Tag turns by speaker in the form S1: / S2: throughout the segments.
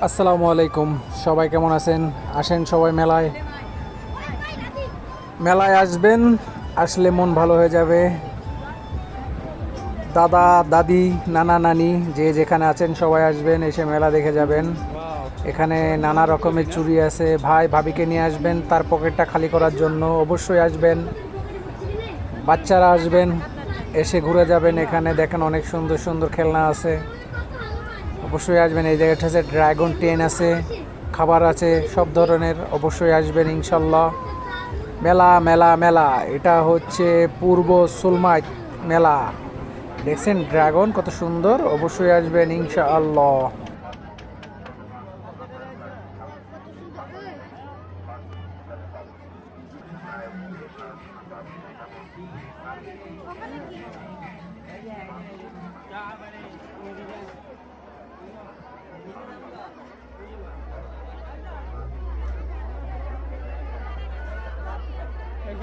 S1: আসসালামু আলাইকুম। সবাই কেমন আছেন? আসেন সবাই মেলায় মেলায় আসবেন। আসলে মন ভালো হয়ে যাবে। দাদা দাদি নানা নানি যে যেখানে আছেন সবাই আসবেন, এসে মেলা দেখে যাবেন। এখানে নানা রকমের চুড়ি আছে। ভাই ভাবিকে নিয়ে আসবেন তার পকেটটা খালি করার জন্য, অবশ্যই আসবেন। বাচ্চারা আসবেন, এসে ঘুরে যাবেন। এখানে দেখেন অনেক সুন্দর সুন্দর খেলনা আছে, অবশ্যই আসবেন। এই জায়গাটা আছে ড্রাগন ট্রেন আছে, খাবার আছে সব ধরনের, অবশ্যই আসবেন ইনশাল্লাহ। মেলা মেলা মেলা, এটা হচ্ছে পূর্ব সুলমাই মেলা। দেখছেন ড্রাগন কত সুন্দর, অবশ্যই আসবেন ইনশাআল্লাহ।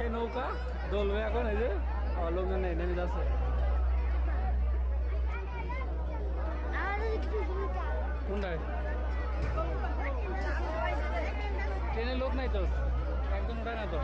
S2: এই নৌকা দোলবে এখন, এই যে লোকজন নেমে যাচ্ছে। কোনটায় ট্রেনে লোক নাই তো, একজন ওঠায় না তো।